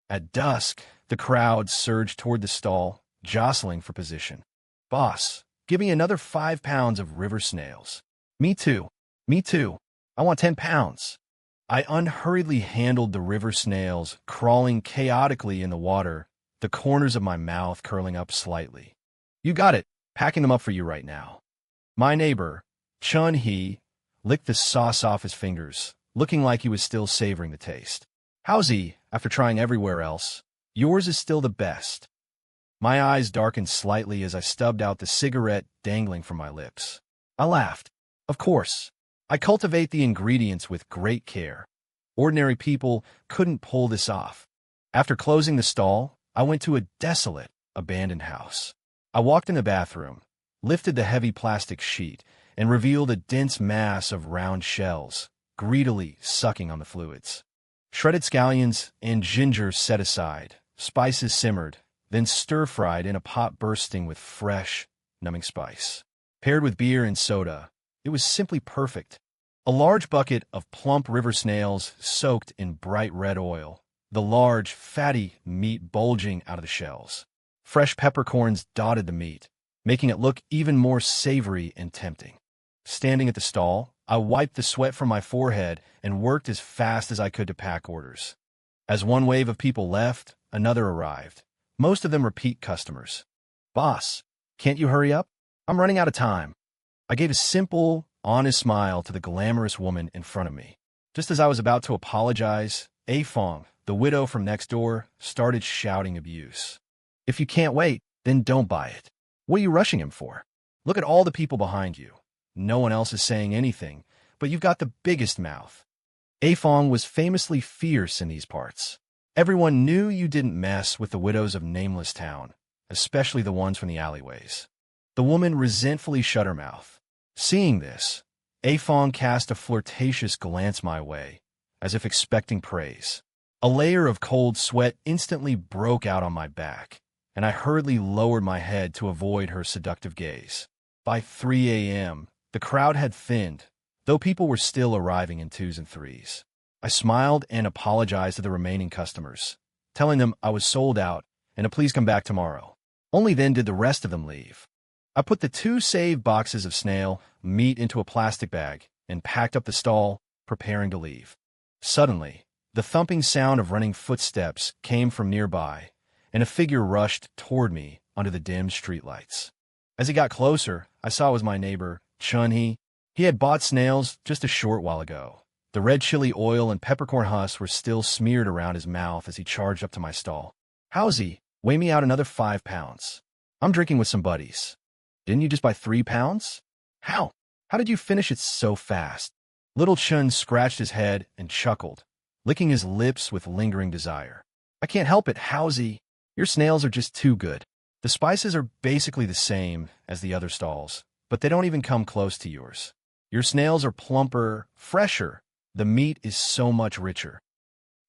At dusk, the crowd surged toward the stall, jostling for position. "Boss, give me another 5 pounds of river snails." "Me too. Me too. I want 10 pounds." I unhurriedly handled the river snails, crawling chaotically in the water, the corners of my mouth curling up slightly. "You got it. Packing them up for you right now." My neighbor, Chun-hee, licked the sauce off his fingers, looking like he was still savoring the taste. "How's he, after trying everywhere else? Yours is still the best." My eyes darkened slightly as I stubbed out the cigarette dangling from my lips. I laughed. Of course. I cultivate the ingredients with great care. Ordinary people couldn't pull this off. After closing the stall, I went to a desolate, abandoned house. I walked in the bathroom, lifted the heavy plastic sheet, and revealed a dense mass of round shells, greedily sucking on the fluids. Shredded scallions and ginger set aside, spices simmered, then stir-fried in a pot bursting with fresh, numbing spice. Paired with beer and soda, it was simply perfect. A large bucket of plump river snails soaked in bright red oil, the large, fatty meat bulging out of the shells. Fresh peppercorns dotted the meat, making it look even more savory and tempting. Standing at the stall, I wiped the sweat from my forehead and worked as fast as I could to pack orders. As one wave of people left, another arrived, most of them repeat customers. "Boss, can't you hurry up? I'm running out of time." I gave a simple, honest smile to the glamorous woman in front of me. Just as I was about to apologize, A-Fong, the widow from next door, started shouting abuse. "If you can't wait, then don't buy it. What are you rushing him for? Look at all the people behind you. No one else is saying anything, but you've got the biggest mouth." A-Fong was famously fierce in these parts. Everyone knew you didn't mess with the widows of Nameless Town, especially the ones from the alleyways. The woman resentfully shut her mouth. Seeing this, A-Fong cast a flirtatious glance my way, as if expecting praise. A layer of cold sweat instantly broke out on my back, and I hurriedly lowered my head to avoid her seductive gaze. By 3 a.m., the crowd had thinned, though people were still arriving in 2s and 3s. I smiled and apologized to the remaining customers, telling them I was sold out and to please come back tomorrow. Only then did the rest of them leave. I put the 2 saved boxes of snail meat into a plastic bag and packed up the stall, preparing to leave. Suddenly, the thumping sound of running footsteps came from nearby, and a figure rushed toward me under the dim streetlights. As he got closer, I saw it was my neighbor, Chun-hee. He had bought snails just a short while ago. The red chili oil and peppercorn husks were still smeared around his mouth as he charged up to my stall. "How's he? Weigh me out another 5 pounds. I'm drinking with some buddies." "Didn't you just buy 3 pounds? How? How did you finish it so fast?" Little Chun scratched his head and chuckled, licking his lips with lingering desire. "I can't help it, Howsy. Your snails are just too good. The spices are basically the same as the other stalls, but they don't even come close to yours. Your snails are plumper, fresher. The meat is so much richer.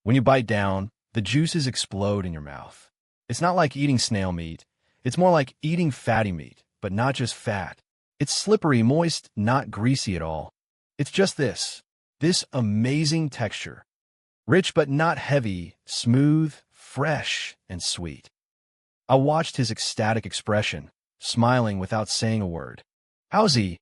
When you bite down, the juices explode in your mouth. It's not like eating snail meat. It's more like eating fatty meat, but not just fat. It's slippery, moist, not greasy at all. It's just this amazing texture. Rich but not heavy, smooth, fresh, and sweet." I watched his ecstatic expression, smiling without saying a word. "How's he?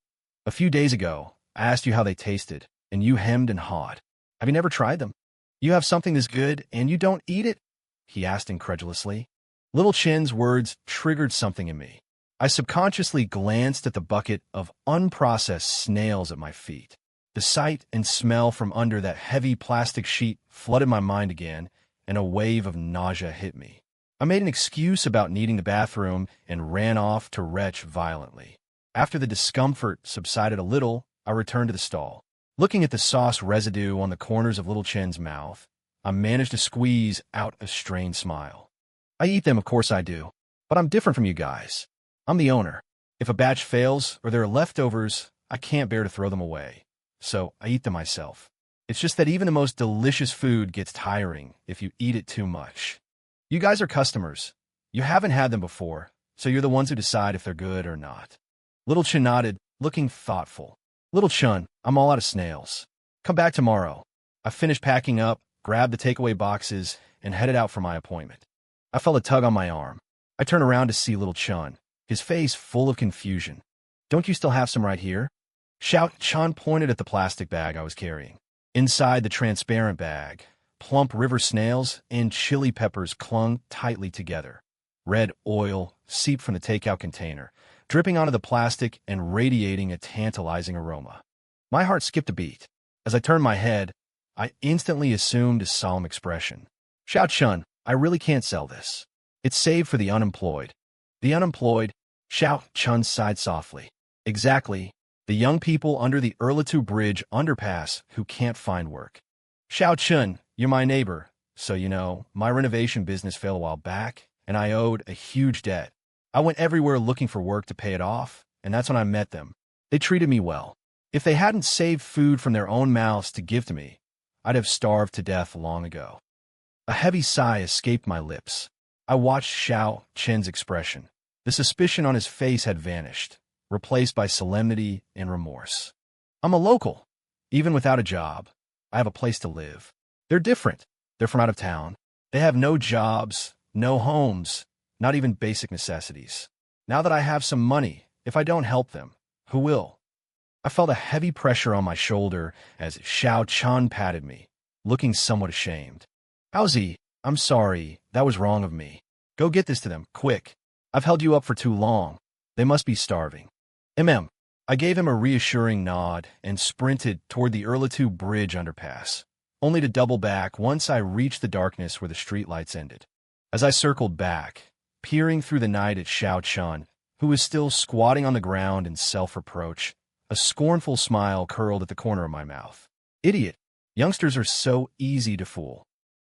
A few days ago, I asked you how they tasted, and you hemmed and hawed. Have you never tried them? You have something this good, and you don't eat it?" he asked incredulously. Little Chin's words triggered something in me. I subconsciously glanced at the bucket of unprocessed snails at my feet. The sight and smell from under that heavy plastic sheet flooded my mind again, and a wave of nausea hit me. I made an excuse about needing the bathroom and ran off to retch violently. After the discomfort subsided a little, I returned to the stall. Looking at the sauce residue on the corners of Little Chin's mouth, I managed to squeeze out a strained smile. "I eat them, of course I do, but I'm different from you guys. I'm the owner. If a batch fails or there are leftovers, I can't bear to throw them away, so I eat them myself. It's just that even the most delicious food gets tiring if you eat it too much. You guys are customers. You haven't had them before, so you're the ones who decide if they're good or not." Little Chun nodded, looking thoughtful. "Little Chun, I'm all out of snails. Come back tomorrow." I finished packing up, grabbed the takeaway boxes, and headed out for my appointment. I felt a tug on my arm. I turned around to see little Chun, his face full of confusion. "Don't you still have some right here?" Chun pointed at the plastic bag I was carrying. Inside the transparent bag, plump river snails and chili peppers clung tightly together. Red oil seeped from the takeout container, dripping onto the plastic and radiating a tantalizing aroma. My heart skipped a beat. As I turned my head, I instantly assumed a solemn expression. "Chun, I really can't sell this. It's saved for the unemployed." "The unemployed?" Chun sighed softly. "Exactly. The young people under the Erlitou Bridge underpass who can't find work." "Chun, you're my neighbor, so you know, my renovation business failed a while back, and I owed a huge debt. I went everywhere looking for work to pay it off, and that's when I met them. They treated me well. If they hadn't saved food from their own mouths to give to me, I'd have starved to death long ago." A heavy sigh escaped my lips. I watched Chun's expression. The suspicion on his face had vanished, replaced by solemnity and remorse. "I'm a local. Even without a job, I have a place to live. They're different. They're from out of town. They have no jobs, no homes, not even basic necessities. Now that I have some money, if I don't help them, who will?" I felt a heavy pressure on my shoulder as Chun patted me, looking somewhat ashamed. "Howsy, I'm sorry, that was wrong of me. Go get this to them, quick. I've held you up for too long. They must be starving." I gave him a reassuring nod and sprinted toward the Erlitou Bridge underpass, only to double back once I reached the darkness where the streetlights ended. As I circled back, peering through the night at Chun, who was still squatting on the ground in self-reproach, a scornful smile curled at the corner of my mouth. "Idiot. Youngsters are so easy to fool."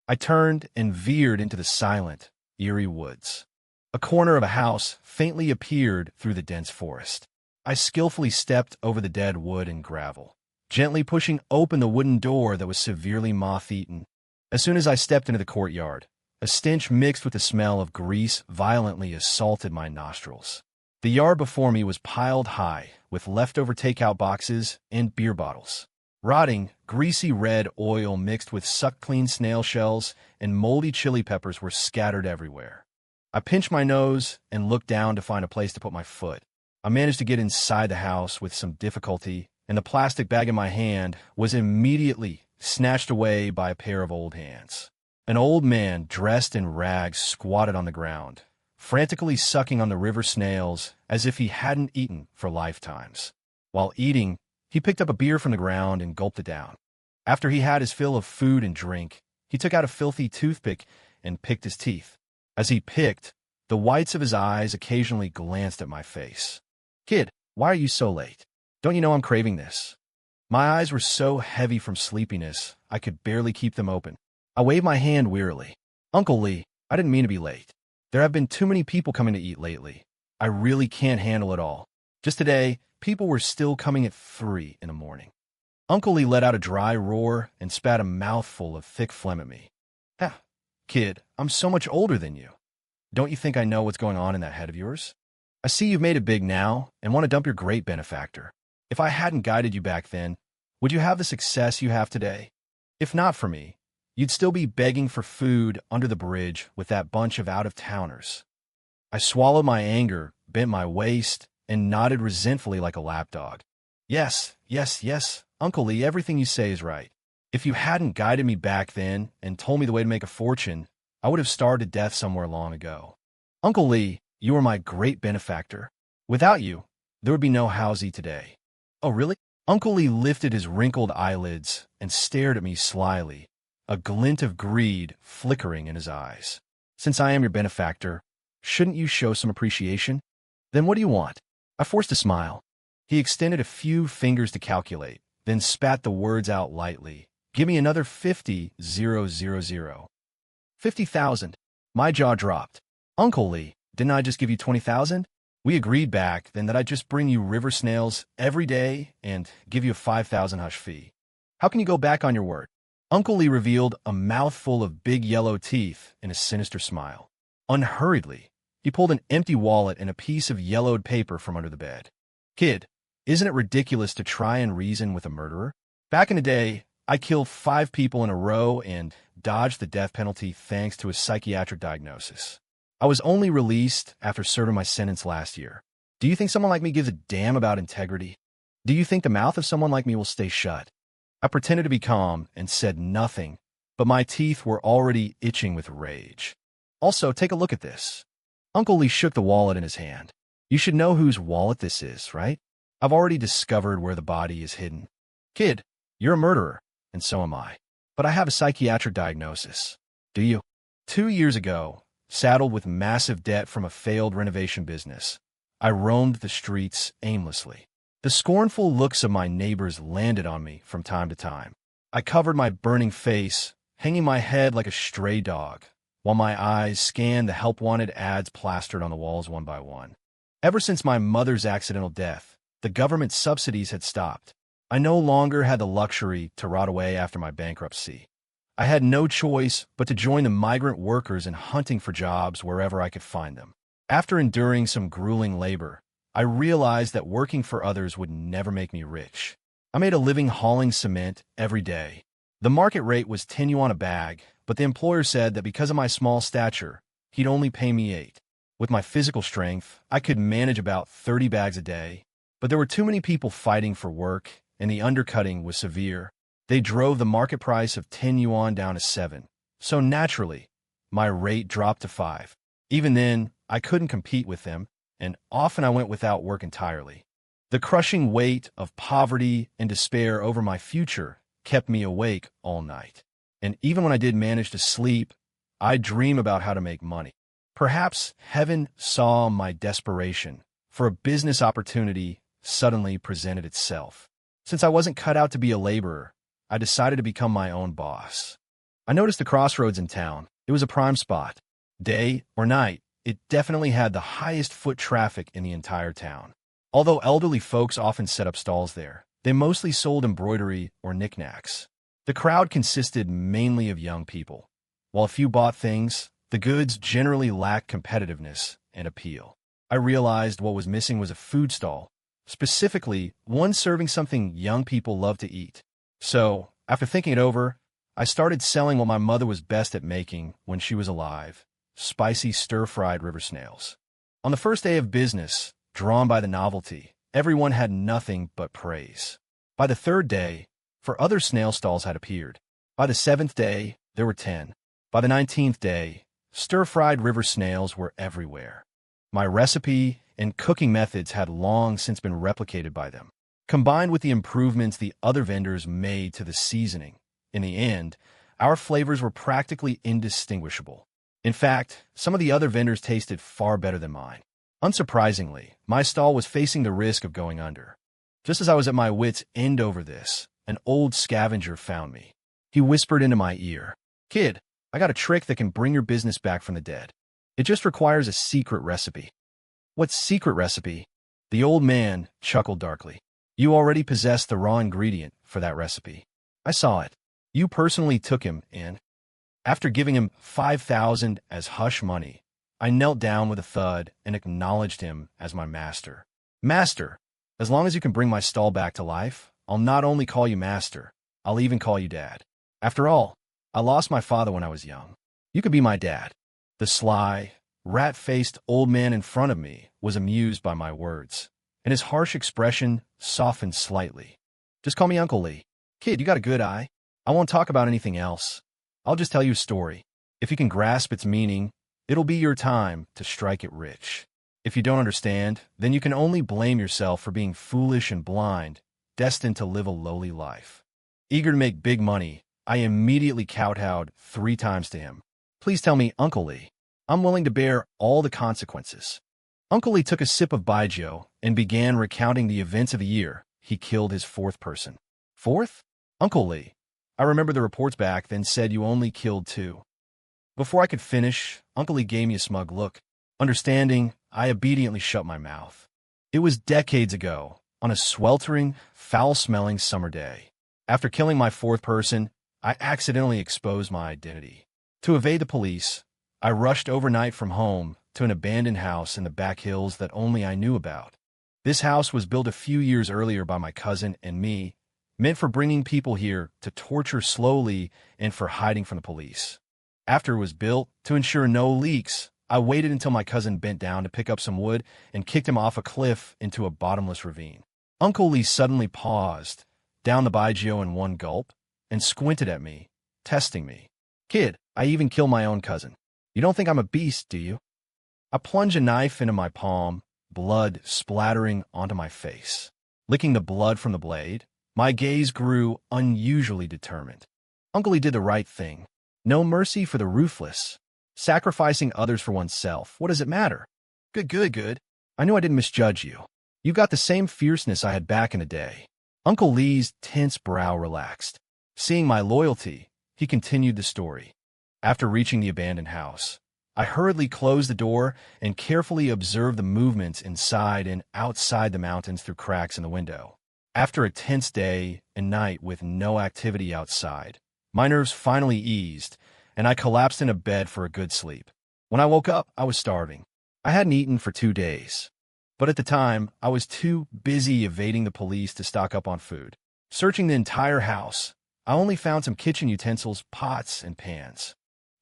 I turned and veered into the silent, eerie woods. A corner of a house faintly appeared through the dense forest. I skillfully stepped over the dead wood and gravel, gently pushing open the wooden door that was severely moth-eaten. As soon as I stepped into the courtyard, a stench mixed with the smell of grease violently assaulted my nostrils. The yard before me was piled high with leftover takeout boxes and beer bottles. Rotting, greasy red oil mixed with sucked-clean snail shells and moldy chili peppers were scattered everywhere. I pinched my nose and looked down to find a place to put my foot. I managed to get inside the house with some difficulty, and the plastic bag in my hand was immediately snatched away by a pair of old hands. An old man dressed in rags squatted on the ground, frantically sucking on the river snails as if he hadn't eaten for lifetimes. While eating, he picked up a beer from the ground and gulped it down. After he had his fill of food and drink, he took out a filthy toothpick and picked his teeth. As he picked, the whites of his eyes occasionally glanced at my face. "Kid, why are you so late? Don't you know I'm craving this?" My eyes were so heavy from sleepiness, I could barely keep them open. I waved my hand wearily. "Uncle Lee, I didn't mean to be late. There have been too many people coming to eat lately. I really can't handle it all. Just today, people were still coming at 3 in the morning." Uncle Lee let out a dry roar and spat a mouthful of thick phlegm at me. "Kid, I'm so much older than you. Don't you think I know what's going on in that head of yours? I see you've made it big now and want to dump your great benefactor. If I hadn't guided you back then, would you have the success you have today? If not for me, you'd still be begging for food under the bridge with that bunch of out-of-towners." I swallowed my anger, bent my waist, and nodded resentfully like a lapdog. Yes, Uncle Lee, everything you say is right. If you hadn't guided me back then and told me the way to make a fortune, I would have starved to death somewhere long ago. Uncle Lee, you are my great benefactor. Without you, there would be no Howsy today." "Oh, really?" Uncle Lee lifted his wrinkled eyelids and stared at me slyly, a glint of greed flickering in his eyes. "Since I am your benefactor, shouldn't you show some appreciation? Then what do you want?" I forced a smile. He extended a few fingers to calculate, then spat the words out lightly. "Give me another 50,000. 50,000. My jaw dropped. "Uncle Lee, didn't I just give you 20,000? We agreed back then that I'd just bring you river snails every day and give you a 5,000 hush fee. How can you go back on your word?" Uncle Lee revealed a mouthful of big yellow teeth and a sinister smile. Unhurriedly, he pulled an empty wallet and a piece of yellowed paper from under the bed. "Kid, isn't it ridiculous to try and reason with a murderer? Back in the day, I killed 5 people in a row and dodged the death penalty thanks to a psychiatric diagnosis. I was only released after serving my sentence last year. Do you think someone like me gives a damn about integrity? Do you think the mouth of someone like me will stay shut? I pretended to be calm and said nothing, but my teeth were already itching with rage. Also, take a look at this. Uncle Lee shook the wallet in his hand. You should know whose wallet this is, right? I've already discovered where the body is hidden. Kid, you're a murderer, and so am I. But I have a psychiatric diagnosis. Do you? 2 years ago, saddled with massive debt from a failed renovation business, I roamed the streets aimlessly. The scornful looks of my neighbors landed on me from time to time. I covered my burning face, hanging my head like a stray dog, while my eyes scanned the help-wanted ads plastered on the walls one by one. Ever since my mother's accidental death, the government subsidies had stopped. I no longer had the luxury to rot away after my bankruptcy. I had no choice but to join the migrant workers in hunting for jobs wherever I could find them. After enduring some grueling labor, I realized that working for others would never make me rich. I made a living hauling cement every day. The market rate was 10 yuan a bag, but the employer said that because of my small stature, he'd only pay me 8. With my physical strength, I could manage about 30 bags a day, but there were too many people fighting for work, and the undercutting was severe. They drove the market price of 10 yuan down to 7, so naturally, my rate dropped to 5. Even then, I couldn't compete with them, and often I went without work entirely. The crushing weight of poverty and despair over my future kept me awake all night. And even when I did manage to sleep, I'd dream about how to make money. Perhaps heaven saw my desperation, for a business opportunity suddenly presented itself. Since I wasn't cut out to be a laborer, I decided to become my own boss. I noticed the crossroads in town. It was a prime spot. Day or night, it definitely had the highest foot traffic in the entire town. Although elderly folks often set up stalls there, they mostly sold embroidery or knickknacks. The crowd consisted mainly of young people. While a few bought things, the goods generally lacked competitiveness and appeal. I realized what was missing was a food stall, specifically one serving something young people love to eat. So, after thinking it over, I started selling what my mother was best at making when she was alive: spicy stir-fried river snails. On the first day of business, drawn by the novelty, everyone had nothing but praise. By the third day, 4 other snail stalls had appeared. By the 7th day, there were 10. By the 19th day, stir-fried river snails were everywhere. My recipe and cooking methods had long since been replicated by them. Combined with the improvements the other vendors made to the seasoning, in the end, our flavors were practically indistinguishable. In fact, some of the other vendors tasted far better than mine. Unsurprisingly, my stall was facing the risk of going under. Just as I was at my wit's end over this, an old scavenger found me. He whispered into my ear, "Kid, I got a trick that can bring your business back from the dead. It just requires a secret recipe." "What secret recipe?" The old man chuckled darkly. "You already possess the raw ingredient for that recipe. I saw it. You personally took him in." After giving him 5,000 as hush money, I knelt down with a thud and acknowledged him as my master. "Master, as long as you can bring my stall back to life, I'll not only call you master, I'll even call you dad. After all, I lost my father when I was young. You could be my dad." The sly, rat-faced old man in front of me was amused by my words, and his harsh expression softened slightly. "Just call me Uncle Lee. Kid, you got a good eye. I won't talk about anything else. I'll just tell you a story. If you can grasp its meaning, it'll be your time to strike it rich. If you don't understand, then you can only blame yourself for being foolish and blind, destined to live a lowly life." Eager to make big money, I immediately kowtowed 3 times to him. "Please tell me, Uncle Lee. I'm willing to bear all the consequences." Uncle Lee took a sip of baijiu and began recounting the events of the year he killed his 4th person. "4th? Uncle Lee, I remember the reports back then said you only killed 2. Before I could finish, Uncle Lee gave me a smug look. Understanding, I obediently shut my mouth. It was decades ago, on a sweltering, foul-smelling summer day. After killing my 4th person, I accidentally exposed my identity. To evade the police, I rushed overnight from home to an abandoned house in the back hills that only I knew about. This house was built a few years earlier by my cousin and me, meant for bringing people here to torture slowly and for hiding from the police. After it was built, to ensure no leaks, I waited until my cousin bent down to pick up some wood and kicked him off a cliff into a bottomless ravine. Uncle Lee suddenly paused, down the Baggio in one gulp, and squinted at me, testing me. "Kid, I even killed my own cousin. You don't think I'm a beast, do you?" I plunged a knife into my palm, blood splattering onto my face. Licking the blood from the blade, my gaze grew unusually determined. Uncle Lee did the right thing. No mercy for the ruthless. Sacrificing others for oneself. What does it matter? Good. I knew I didn't misjudge you. You got the same fierceness I had back in the day. Uncle Lee's tense brow relaxed. Seeing my loyalty, he continued the story. After reaching the abandoned house, I hurriedly closed the door and carefully observed the movements inside and outside the mountains through cracks in the window. After a tense day and night with no activity outside, my nerves finally eased, and I collapsed in a bed for a good sleep. When I woke up, I was starving. I hadn't eaten for 2 days. But at the time, I was too busy evading the police to stock up on food. Searching the entire house, I only found some kitchen utensils, pots, and pans.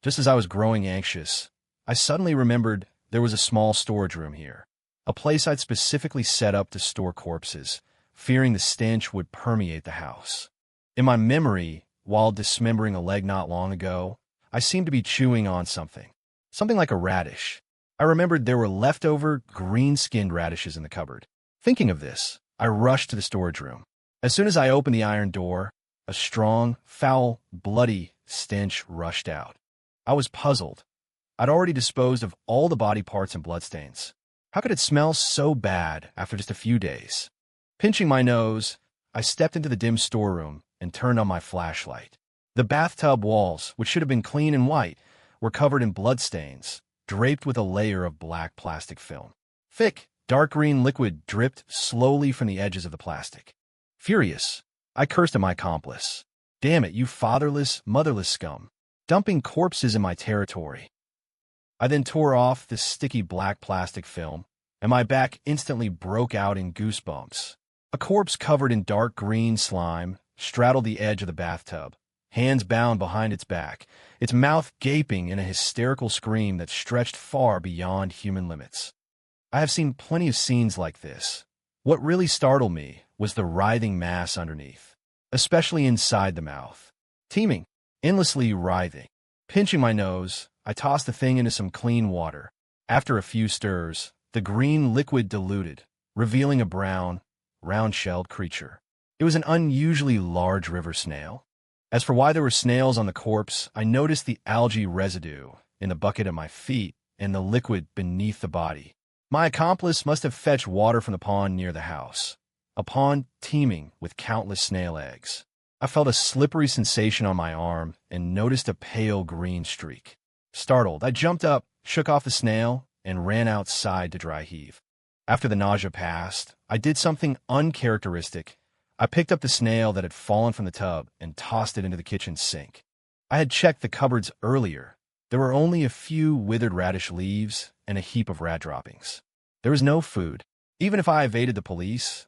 Just as I was growing anxious, I suddenly remembered there was a small storage room here, a place I'd specifically set up to store corpses, fearing the stench would permeate the house. In my memory, while dismembering a leg not long ago, I seemed to be chewing on something like a radish. I remembered there were leftover green-skinned radishes in the cupboard. Thinking of this, I rushed to the storage room. As soon as I opened the iron door, a strong, foul, bloody stench rushed out. I was puzzled. I'd already disposed of all the body parts and bloodstains. How could it smell so bad after just a few days? Pinching my nose, I stepped into the dim storeroom and turned on my flashlight. The bathtub walls, which should have been clean and white, were covered in bloodstains, draped with a layer of black plastic film. Thick, dark green liquid dripped slowly from the edges of the plastic. Furious, I cursed at my accomplice. "Damn it, you fatherless, motherless scum, dumping corpses in my territory." I then tore off the sticky black plastic film, and my back instantly broke out in goosebumps. A corpse covered in dark green slime straddled the edge of the bathtub, hands bound behind its back, its mouth gaping in a hysterical scream that stretched far beyond human limits. I have seen plenty of scenes like this. What really startled me was the writhing mass underneath, especially inside the mouth. Teeming, endlessly writhing. Pinching my nose, I tossed the thing into some clean water. After a few stirs, the green liquid diluted, revealing a brown, round-shelled creature. It was an unusually large river snail. As for why there were snails on the corpse, I noticed the algae residue in the bucket at my feet and the liquid beneath the body. My accomplice must have fetched water from the pond near the house, a pond teeming with countless snail eggs. I felt a slippery sensation on my arm and noticed a pale green streak. Startled, I jumped up, shook off the snail, and ran outside to dry heave. After the nausea passed, I did something uncharacteristic. I picked up the snail that had fallen from the tub and tossed it into the kitchen sink. I had checked the cupboards earlier. There were only a few withered radish leaves and a heap of rat droppings. There was no food. Even if I evaded the police,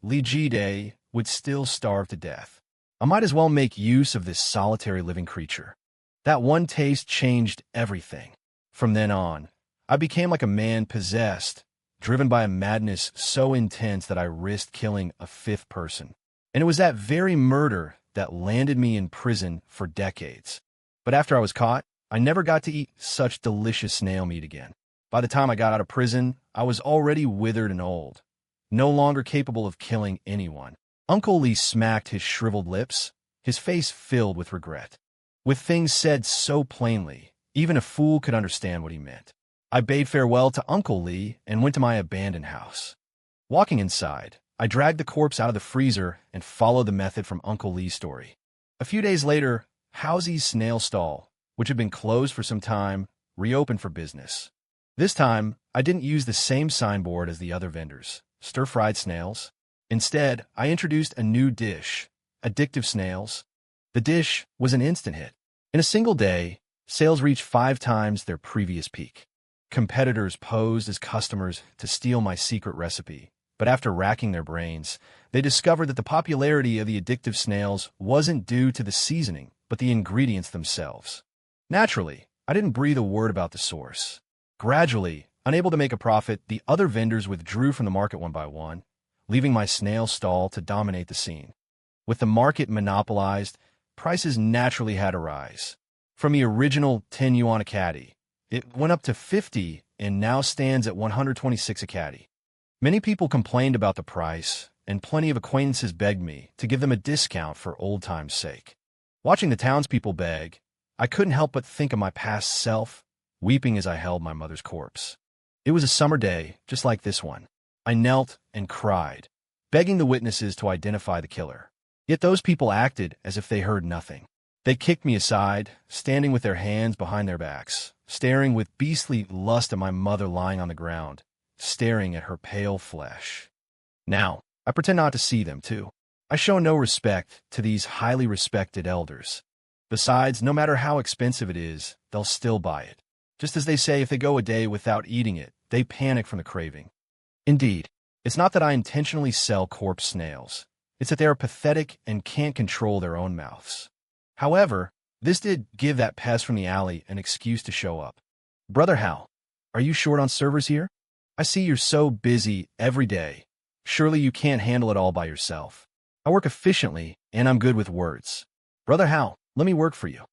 Lee G-Day, would still starve to death. I might as well make use of this solitary living creature. That one taste changed everything. From then on, I became like a man possessed, driven by a madness so intense that I risked killing a fifth person. And it was that very murder that landed me in prison for decades. But after I was caught, I never got to eat such delicious snail meat again. By the time I got out of prison, I was already withered and old, no longer capable of killing anyone. Uncle Lee smacked his shriveled lips, his face filled with regret. With things said so plainly, even a fool could understand what he meant. I bade farewell to Uncle Lee and went to my abandoned house. Walking inside, I dragged the corpse out of the freezer and followed the method from Uncle Lee's story. A few days later, Housy's snail stall, which had been closed for some time, reopened for business. This time, I didn't use the same signboard as the other vendors, stir-fried snails. Instead, I introduced a new dish, addictive snails. The dish was an instant hit. In a single day, sales reached 5 times their previous peak. Competitors posed as customers to steal my secret recipe, But after racking their brains, they discovered that the popularity of the addictive snails wasn't due to the seasoning, but the ingredients themselves. Naturally, I didn't breathe a word about the source. Gradually, unable to make a profit, the other vendors withdrew from the market one by one, leaving my snail stall to dominate the scene. With the market monopolized, prices naturally had to rise. From the original 10 yuan a caddy, it went up to 50 and now stands at 126 a caddy. Many people complained about the price, and plenty of acquaintances begged me to give them a discount for old time's sake. Watching the townspeople beg, I couldn't help but think of my past self, weeping as I held my mother's corpse. It was a summer day, just like this one. I knelt and cried, begging the witnesses to identify the killer. Yet those people acted as if they heard nothing. They kicked me aside, standing with their hands behind their backs, staring with beastly lust at my mother lying on the ground, staring at her pale flesh. Now, I pretend not to see them, too. I show no respect to these highly respected elders. Besides, no matter how expensive it is, they'll still buy it. Just as they say if they go a day without eating it, they panic from the craving. Indeed, it's not that I intentionally sell corpse snails. It's that they are pathetic and can't control their own mouths. However, this did give that pest from the alley an excuse to show up. Brother Hal, are you short on servers here? I see you're so busy every day. Surely you can't handle it all by yourself. I work efficiently, and I'm good with words. Brother Hal, let me work for you.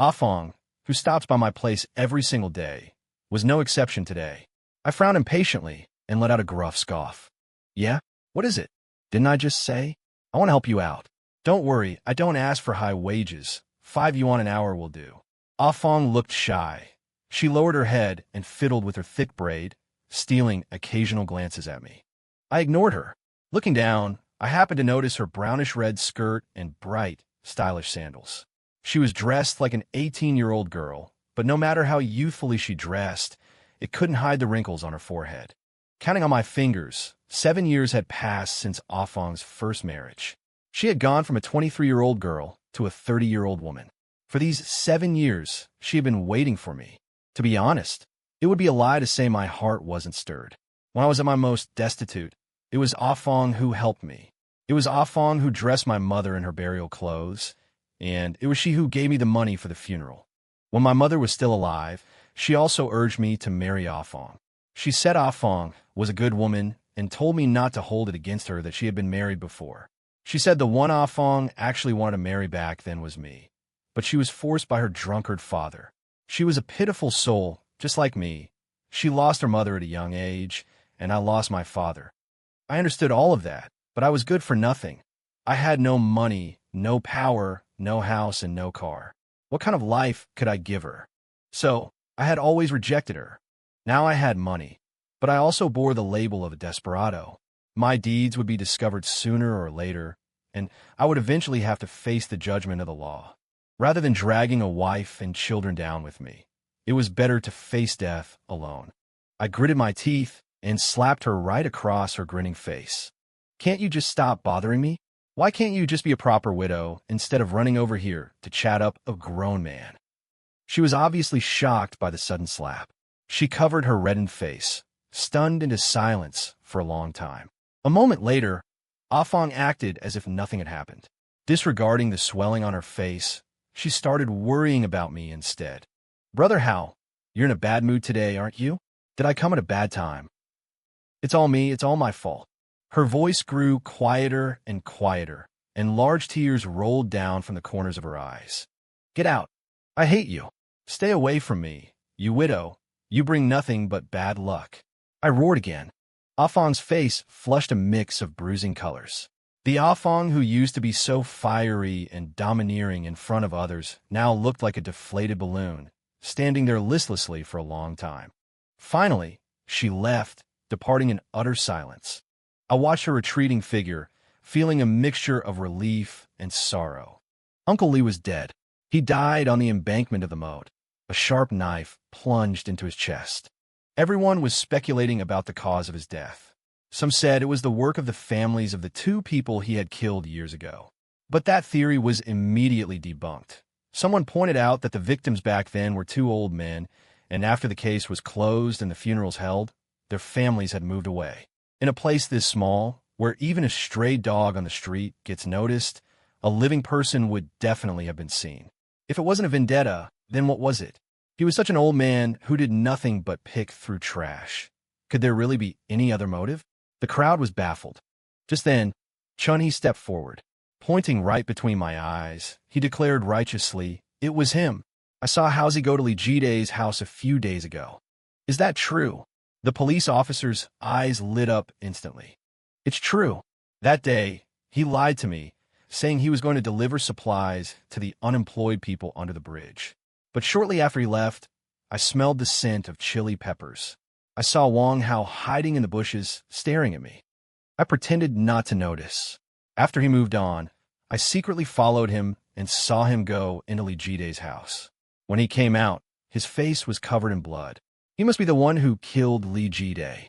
Afong, who stops by my place every single day, was no exception today. I frowned impatiently and let out a gruff scoff. Yeah? What is it? Didn't I just say? I want to help you out. Don't worry, I don't ask for high wages. 5 yuan an hour will do. Afong looked shy. She lowered her head and fiddled with her thick braid, stealing occasional glances at me. I ignored her. Looking down, I happened to notice her brownish-red skirt and bright, stylish sandals. She was dressed like an 18-year-old girl, but no matter how youthfully she dressed, it couldn't hide the wrinkles on her forehead. Counting on my fingers, 7 years had passed since Afong's first marriage. She had gone from a 23-year-old girl to a 30-year-old woman. For these 7 years, she had been waiting for me. To be honest, it would be a lie to say my heart wasn't stirred. When I was at my most destitute, it was Afong who helped me. It was Afong who dressed my mother in her burial clothes, and it was she who gave me the money for the funeral. When my mother was still alive, she also urged me to marry Afong. She said Afong was a good woman and told me not to hold it against her that she had been married before. She said the one Afong actually wanted to marry back then was me, but she was forced by her drunkard father. She was a pitiful soul, just like me. She lost her mother at a young age, and I lost my father. I understood all of that, but I was good for nothing. I had no money, no power, no house, and no car. What kind of life could I give her? So, I had always rejected her. Now I had money, but I also bore the label of a desperado. My deeds would be discovered sooner or later, and I would eventually have to face the judgment of the law. Rather than dragging a wife and children down with me, it was better to face death alone. I gritted my teeth and slapped her right across her grinning face. Can't you just stop bothering me? Why can't you just be a proper widow instead of running over here to chat up a grown man? She was obviously shocked by the sudden slap. She covered her reddened face, stunned into silence for a long time. A moment later, Afong acted as if nothing had happened. Disregarding the swelling on her face, she started worrying about me instead. Brother Hal, you're in a bad mood today, aren't you? Did I come at a bad time? It's all me, it's all my fault. Her voice grew quieter, and large tears rolled down from the corners of her eyes. Get out. I hate you. Stay away from me, you widow. You bring nothing but bad luck. I roared again. Afong's face flushed a mix of bruising colors. The Afong who used to be so fiery and domineering in front of others now looked like a deflated balloon, standing there listlessly for a long time. Finally, she left, departing in utter silence. I watched her retreating figure, feeling a mixture of relief and sorrow. Uncle Lee was dead. He died on the embankment of the moat. A sharp knife plunged into his chest. Everyone was speculating about the cause of his death. Some said it was the work of the families of the 2 people he had killed years ago. But that theory was immediately debunked. Someone pointed out that the victims back then were 2 old men, and after the case was closed and the funerals held, their families had moved away. In a place this small, where even a stray dog on the street gets noticed, a living person would definitely have been seen. If it wasn't a vendetta, then what was it? He was such an old man who did nothing but pick through trash. Could there really be any other motive? The crowd was baffled. Just then, Chun-Hee stepped forward. Pointing right between my eyes, he declared righteously, "It was him. I saw Howsey go to Lee Ji-dae's house a few days ago." "Is that true?" The police officer's eyes lit up instantly. "It's true. That day, he lied to me, saying he was going to deliver supplies to the unemployed people under the bridge. But shortly after he left, I smelled the scent of chili peppers. I saw Wang Hao hiding in the bushes, staring at me. I pretended not to notice. After he moved on, I secretly followed him and saw him go into Lee Ji-dae's house. When he came out, his face was covered in blood. He must be the one who killed Lee Ji-dae."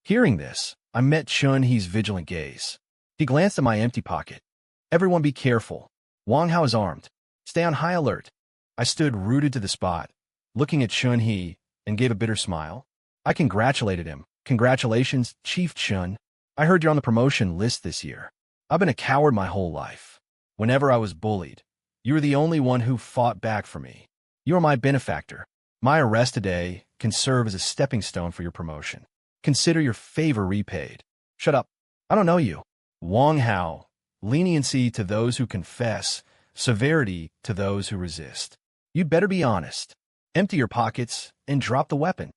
Hearing this, I met Chun-Hee's vigilant gaze. He glanced at my empty pocket. "Everyone be careful. Wang Hao is armed. Stay on high alert." I stood rooted to the spot, looking at Chun-Hee, and gave a bitter smile. I congratulated him. "Congratulations, Chief Chun. I heard you're on the promotion list this year. I've been a coward my whole life. Whenever I was bullied, you were the only one who fought back for me. You are my benefactor. My arrest today can serve as a stepping stone for your promotion. Consider your favor repaid." "Shut up. I don't know you." Wang Hao, leniency to those who confess, severity to those who resist. "You'd better be honest. Empty your pockets and drop the weapon."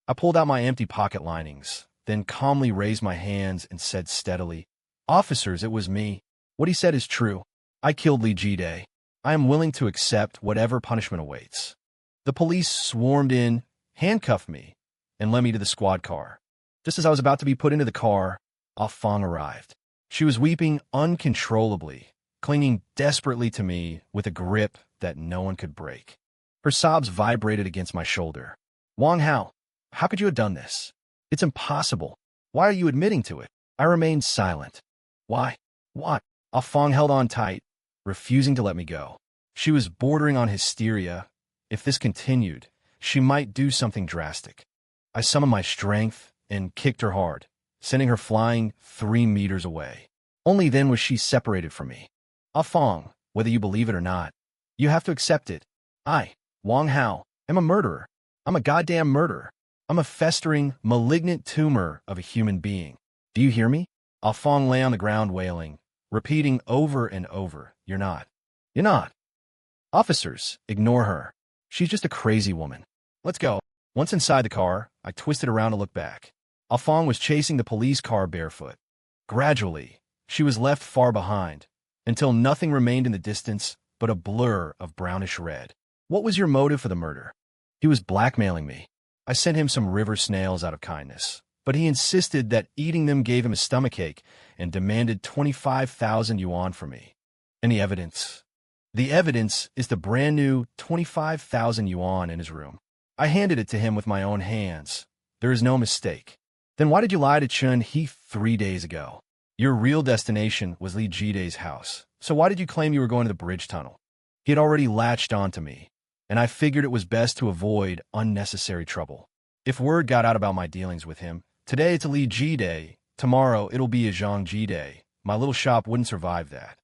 I pulled out my empty pocket linings, then calmly raised my hands and said steadily, "Officers, it was me. What he said is true. I killed Lee Ji-dae. I am willing to accept whatever punishment awaits." The police swarmed in, handcuffed me, and led me to the squad car. Just as I was about to be put into the car, Ah Fong arrived. She was weeping uncontrollably, clinging desperately to me with a grip that no one could break. Her sobs vibrated against my shoulder. "Wang Hao, how could you have done this? It's impossible. Why are you admitting to it?" I remained silent. "Why? What?" Ah Fong held on tight, refusing to let me go. She was bordering on hysteria. If this continued, she might do something drastic. I summoned my strength and kicked her hard, sending her flying 3 meters away. Only then was she separated from me. "Ah Fong, whether you believe it or not, you have to accept it. I, Wang Hao, am a murderer. I'm a goddamn murderer. I'm a festering, malignant tumor of a human being. Do you hear me?" Ah Fong lay on the ground wailing, repeating over and over, "You're not. You're not." "Officers, ignore her. She's just a crazy woman. Let's go." Once inside the car, I twisted around to look back. Ah Fong was chasing the police car barefoot. Gradually, she was left far behind, until nothing remained in the distance but a blur of brownish red. "What was your motive for the murder?" "He was blackmailing me. I sent him some river snails out of kindness, but he insisted that eating them gave him a stomachache and demanded 25,000 yuan from me." "Any evidence?" "The evidence is the brand new 25,000 yuan in his room. I handed it to him with my own hands. There is no mistake." "Then why did you lie to Chun-Hee 3 days ago? Your real destination was Lee Ji-dae's house, so why did you claim you were going to the bridge tunnel?" "He had already latched onto me, and I figured it was best to avoid unnecessary trouble. If word got out about my dealings with him, today it's a Lee Ji-dae, tomorrow it'll be a Zhang Ji-dae. My little shop wouldn't survive that."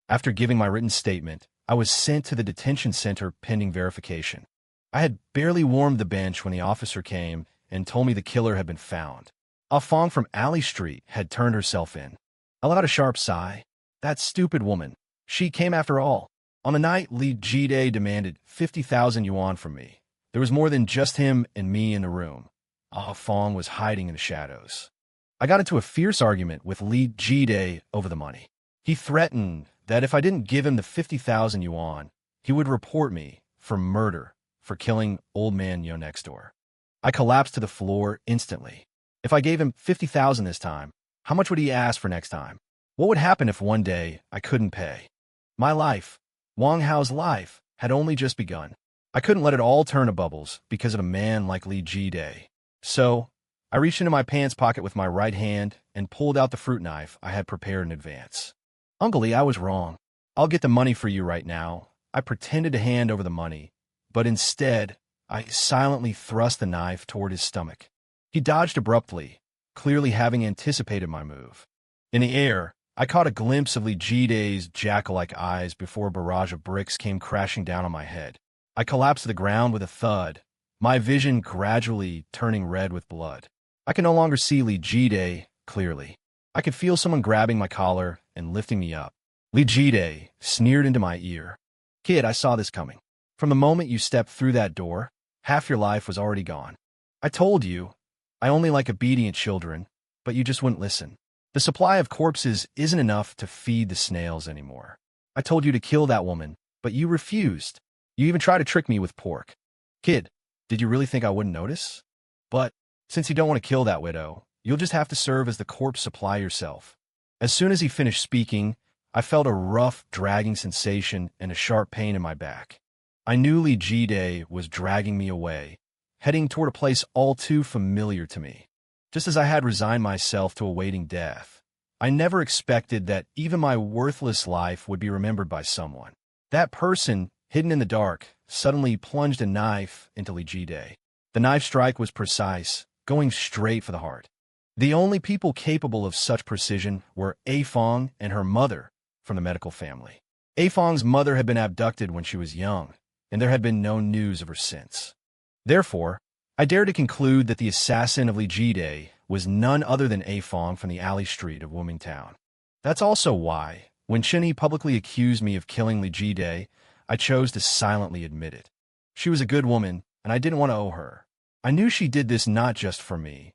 After giving my written statement, I was sent to the detention center pending verification. I had barely warmed the bench when the officer came and told me the killer had been found. Ah Fong from Alley Street had turned herself in. I let out a sharp sigh. That stupid woman. She came after all. On the night Lee Ji-dae demanded 50,000 yuan from me, there was more than just him and me in the room. Ah Fong was hiding in the shadows. I got into a fierce argument with Lee Ji-dae over the money. He threatened that if I didn't give him the 50,000 yuan, he would report me for murder for killing old man Yo next door. I collapsed to the floor instantly. If I gave him 50,000 this time, how much would he ask for next time? What would happen if one day I couldn't pay? My life, Wang Hao's life, had only just begun. I couldn't let it all turn to bubbles because of a man like Lee Ji-dae. So, I reached into my pants pocket with my right hand and pulled out the fruit knife I had prepared in advance. "Uncle Lee, I was wrong. I'll get the money for you right now." I pretended to hand over the money, but instead, I silently thrust the knife toward his stomach. He dodged abruptly, clearly having anticipated my move. In the air, I caught a glimpse of Li Jidai's jackal-like eyes before a barrage of bricks came crashing down on my head. I collapsed to the ground with a thud, my vision gradually turning red with blood. I could no longer see Li Jidai clearly. I could feel someone grabbing my collar and lifting me up. Li Jidai sneered into my ear. "Kid, I saw this coming. From the moment you stepped through that door, half your life was already gone. I told you, I only like obedient children, but you just wouldn't listen. The supply of corpses isn't enough to feed the snails anymore. I told you to kill that woman, but you refused. You even tried to trick me with pork. Kid, did you really think I wouldn't notice? But since you don't want to kill that widow, you'll just have to serve as the corpse supply yourself." As soon as he finished speaking, I felt a rough, dragging sensation and a sharp pain in my back. I knew Li Jidai was dragging me away, heading toward a place all too familiar to me. Just as I had resigned myself to awaiting death, I never expected that even my worthless life would be remembered by someone. That person, hidden in the dark, suddenly plunged a knife into Li Jidai. The knife strike was precise, going straight for the heart. The only people capable of such precision were A Fong and her mother from the medical family. A Fong's mother had been abducted when she was young, and there had been no news of her since. Therefore, I dare to conclude that the assassin of Li Jidai was none other than A Fong from the alley street of Wuming Town. That's also why, when Chenny publicly accused me of killing Li Jidai, I chose to silently admit it. She was a good woman, and I didn't want to owe her. I knew she did this not just for me,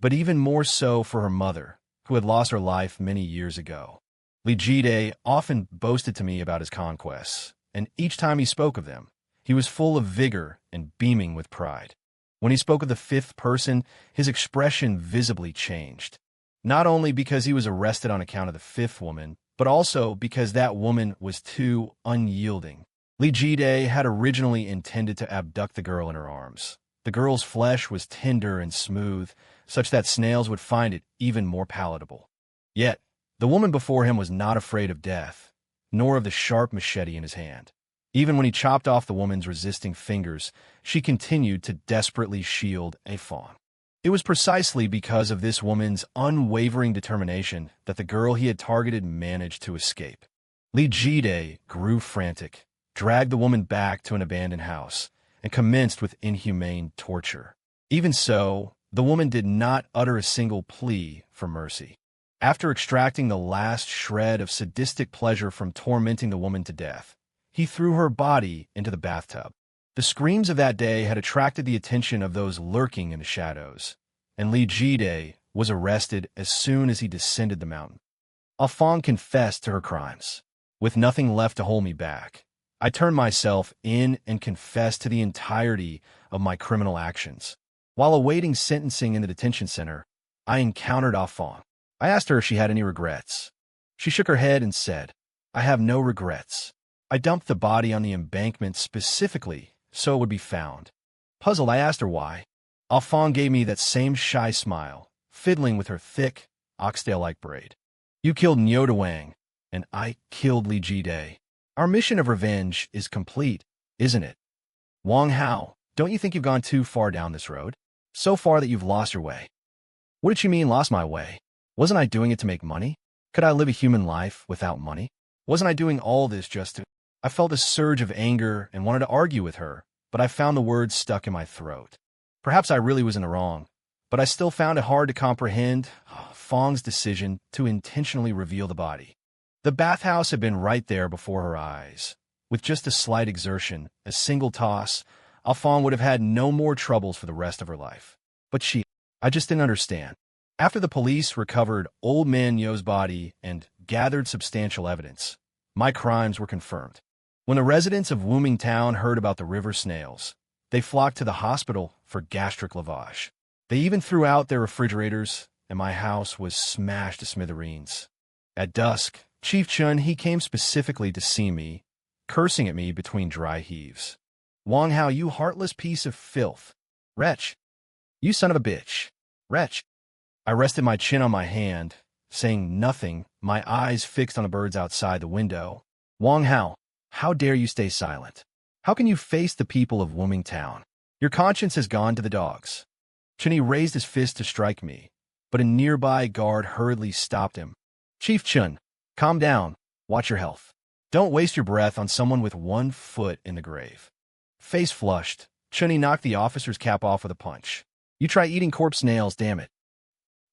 but even more so for her mother, who had lost her life many years ago. Li Jidai often boasted to me about his conquests, and each time he spoke of them, he was full of vigor and beaming with pride. When he spoke of the fifth person, his expression visibly changed. Not only because he was arrested on account of the fifth woman, but also because that woman was too unyielding. Li Jidai had originally intended to abduct the girl in her arms. The girl's flesh was tender and smooth, such that Snails would find it even more palatable. Yet, the woman before him was not afraid of death, nor of the sharp machete in his hand. Even when he chopped off the woman's resisting fingers, she continued to desperately shield A Fong. It was precisely because of this woman's unwavering determination that the girl he had targeted managed to escape. Li Jidai grew frantic, dragged the woman back to an abandoned house, and commenced with inhumane torture. Even so, the woman did not utter a single plea for mercy. After extracting the last shred of sadistic pleasure from tormenting the woman to death, he threw her body into the bathtub. The screams of that day had attracted the attention of those lurking in the shadows, and Li Jidai was arrested as soon as he descended the mountain. Ah Fong confessed to her crimes. With nothing left to hold me back, I turned myself in and confessed to the entirety of my criminal actions. While awaiting sentencing in the detention center, I encountered Ah Fong. I asked her if she had any regrets. She shook her head and said, "I have no regrets. I dumped the body on the embankment specifically so it would be found." Puzzled, I asked her why. Ah Fong gave me that same shy smile, fiddling with her thick, oxtail-like braid. "You killed Nyota Wang, and I killed Li Jidai. Our mission of revenge is complete, isn't it? Wang Hao, don't you think you've gone too far down this road? So far that you've lost your way." "What did she mean, lost my way? Wasn't I doing it to make money? Could I live a human life without money? Wasn't I doing all this just to—" I felt a surge of anger and wanted to argue with her, but I found the words stuck in my throat. Perhaps I really was in the wrong, but I still found it hard to comprehend Fong's decision to intentionally reveal the body. The bathhouse had been right there before her eyes. With just a slight exertion, a single toss, Ah Fong would have had no more troubles for the rest of her life. But I just didn't understand. After the police recovered old man Yo's body and gathered substantial evidence, my crimes were confirmed. When the residents of Wuming Town heard about the river snails, they flocked to the hospital for gastric lavage. They even threw out their refrigerators, and my house was smashed to smithereens. At dusk, Chief Chun, he came specifically to see me, cursing at me between dry heaves. "Wang Hao, you heartless piece of filth. Wretch. You son of a bitch. Wretch." I rested my chin on my hand, saying nothing, my eyes fixed on the birds outside the window. "Wang Hao, how dare you stay silent? How can you face the people of Wuming Town? Your conscience has gone to the dogs." Chenny raised his fist to strike me, but a nearby guard hurriedly stopped him. "Chief Chun, calm down. Watch your health. Don't waste your breath on someone with 1 foot in the grave." Face flushed, Chunny knocked the officer's cap off with a punch. "You try eating corpse snails, damn it."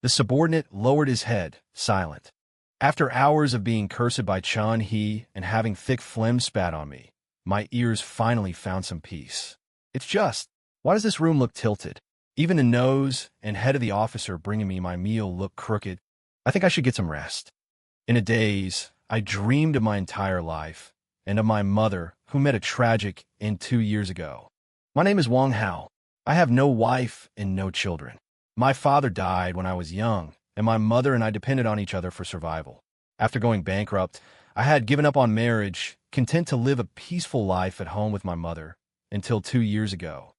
The subordinate lowered his head, silent. After hours of being cursed by Chun He and having thick phlegm spat on me, my ears finally found some peace. It's just, why does this room look tilted? Even the nose and head of the officer bringing me my meal look crooked. I think I should get some rest. In a daze, I dreamed of my entire life and of my mother, who met a tragic end 2 years ago. My name is Wang Hao. I have no wife and no children. My father died when I was young, and my mother and I depended on each other for survival. After going bankrupt, I had given up on marriage, content to live a peaceful life at home with my mother, until 2 years ago.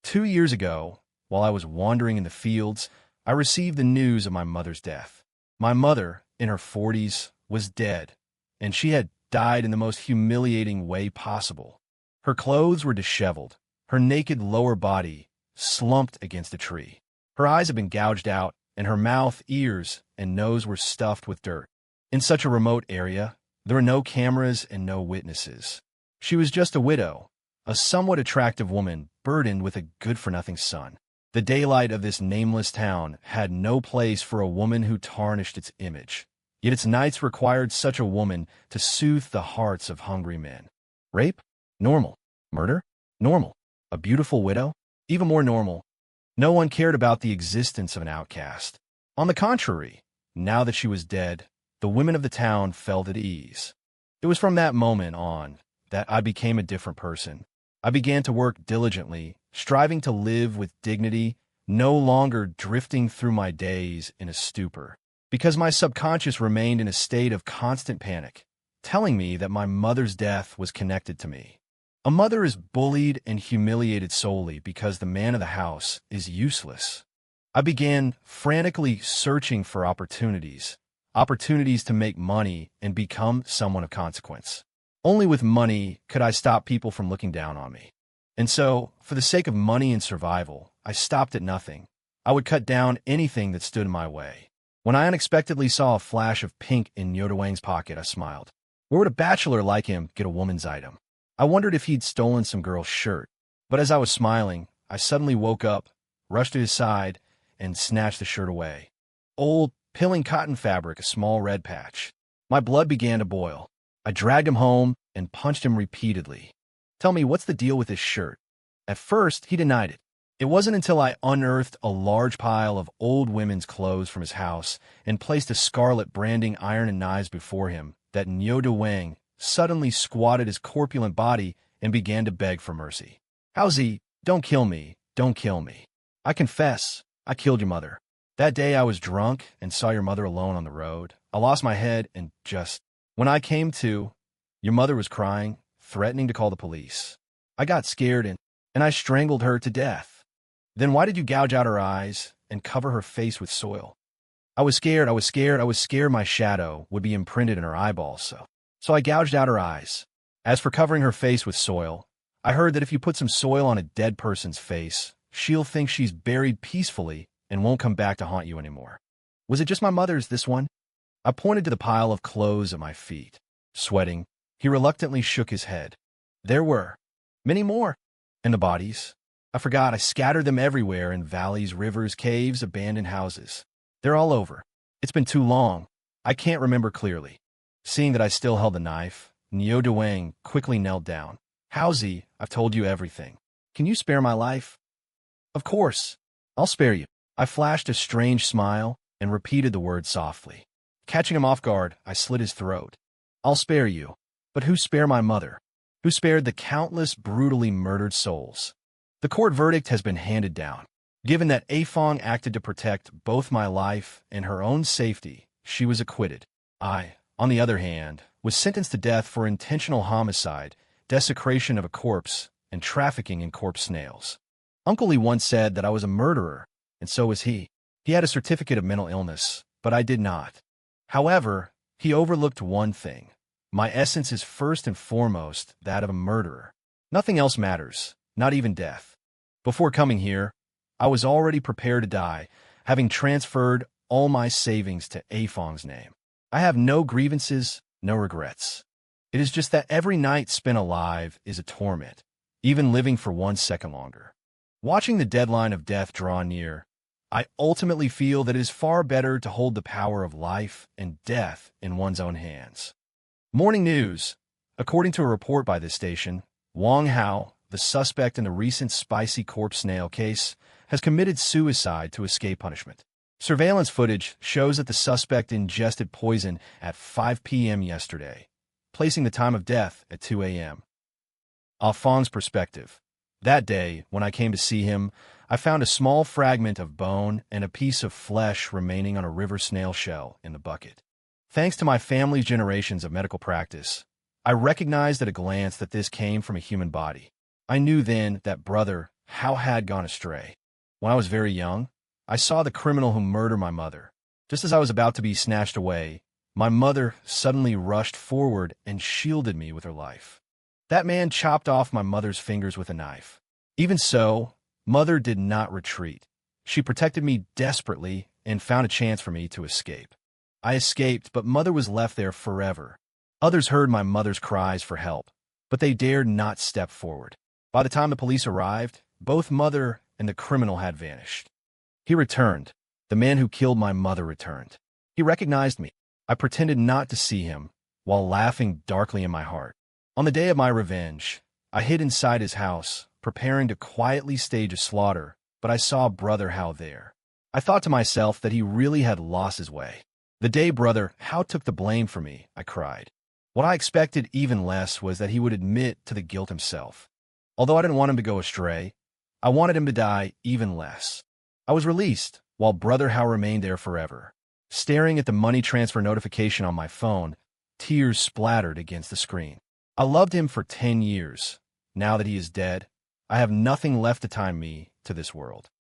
2 years ago, while I was wandering in the fields, I received the news of my mother's death. My mother, in her 40s, was dead, and she had died in the most humiliating way possible. Her clothes were disheveled, her naked lower body slumped against a tree. Her eyes had been gouged out, and her mouth, ears, and nose were stuffed with dirt. In such a remote area, there were no cameras and no witnesses. She was just a widow, a somewhat attractive woman burdened with a good-for-nothing son. The daylight of this nameless town had no place for a woman who tarnished its image. Yet its nights required such a woman to soothe the hearts of hungry men. Rape? Normal. Murder? Normal. A beautiful widow? Even more normal. No one cared about the existence of an outcast. On the contrary, now that she was dead, the women of the town felt at ease. It was from that moment on that I became a different person. I began to work diligently, striving to live with dignity, no longer drifting through my days in a stupor. Because my subconscious remained in a state of constant panic, telling me that my mother's death was connected to me. A mother is bullied and humiliated solely because the man of the house is useless. I began frantically searching for opportunities to make money and become someone of consequence. Only with money could I stop people from looking down on me. And so, for the sake of money and survival, I stopped at nothing. I would cut down anything that stood in my way. When I unexpectedly saw a flash of pink in Yoda Wang's pocket, I smiled. Where would a bachelor like him get a woman's item? I wondered if he'd stolen some girl's shirt. But as I was smiling, I suddenly woke up, rushed to his side, and snatched the shirt away. Old, peeling cotton fabric, a small red patch. My blood began to boil. I dragged him home and punched him repeatedly. "Tell me, what's the deal with this shirt?" At first, he denied it. It wasn't until I unearthed a large pile of old women's clothes from his house and placed a scarlet branding iron and knives before him that Yoda Wang suddenly squatted his corpulent body and began to beg for mercy. "Howzy, don't kill me, don't kill me. I confess, I killed your mother. That day I was drunk and saw your mother alone on the road. I lost my head and just... When I came to, your mother was crying, threatening to call the police. I got scared and I strangled her to death. Then why did you gouge out her eyes and cover her face with soil?" I was scared my shadow would be imprinted in her eyeballs, so I gouged out her eyes. As for covering her face with soil, I heard that if you put some soil on a dead person's face, she'll think she's buried peacefully and won't come back to haunt you anymore. Was it just my mother's, this one? I pointed to the pile of clothes at my feet. Sweating, he reluctantly shook his head. There were many more. And the bodies? I forgot, I scattered them everywhere in valleys, rivers, caves, abandoned houses. They're all over. It's been too long. I can't remember clearly. Seeing that I still held the knife, Yoda Wang quickly knelt down. "Howzy, I've told you everything. Can you spare my life?" "Of course. I'll spare you." I flashed a strange smile and repeated the word softly. Catching him off guard, I slit his throat. "I'll spare you. But who spare my mother? Who spared the countless brutally murdered souls?" The court verdict has been handed down. Given that Afong acted to protect both my life and her own safety, she was acquitted. I, on the other hand, was sentenced to death for intentional homicide, desecration of a corpse, and trafficking in corpse snails. Uncle Lee once said that I was a murderer, and so was he. He had a certificate of mental illness, but I did not. However, he overlooked one thing. My essence is first and foremost that of a murderer. Nothing else matters, not even death. Before coming here, I was already prepared to die, having transferred all my savings to Afong's name. I have no grievances, no regrets. It is just that every night spent alive is a torment, even living for 1 second longer. Watching the deadline of death draw near, I ultimately feel that it is far better to hold the power of life and death in one's own hands. Morning news. According to a report by this station, Wong Hao, the suspect in the recent spicy corpse snail case, has committed suicide to escape punishment. Surveillance footage shows that the suspect ingested poison at 5 p.m. yesterday, placing the time of death at 2 a.m. Fong's perspective. That day, when I came to see him, I found a small fragment of bone and a piece of flesh remaining on a river snail shell in the bucket. Thanks to my family's generations of medical practice, I recognized at a glance that this came from a human body. I knew then that brother Hao had gone astray. When I was very young, I saw the criminal who murdered my mother. Just as I was about to be snatched away, my mother suddenly rushed forward and shielded me with her life. That man chopped off my mother's fingers with a knife. Even so, Mother did not retreat. She protected me desperately and found a chance for me to escape. I escaped, but Mother was left there forever. Others heard my mother's cries for help, but they dared not step forward. By the time the police arrived, both Mother and the criminal had vanished. He returned. The man who killed my mother returned. He recognized me. I pretended not to see him, while laughing darkly in my heart. On the day of my revenge, I hid inside his house, preparing to quietly stage a slaughter, but I saw Brother Hao there. I thought to myself that he really had lost his way. The day Brother Hao took the blame for me, I cried. What I expected even less was that he would admit to the guilt himself. Although I didn't want him to go astray, I wanted him to die even less. I was released, while Brother Hao remained there forever. Staring at the money transfer notification on my phone, tears splattered against the screen. I loved him for 10 years. Now that he is dead, I have nothing left to tie me to this world.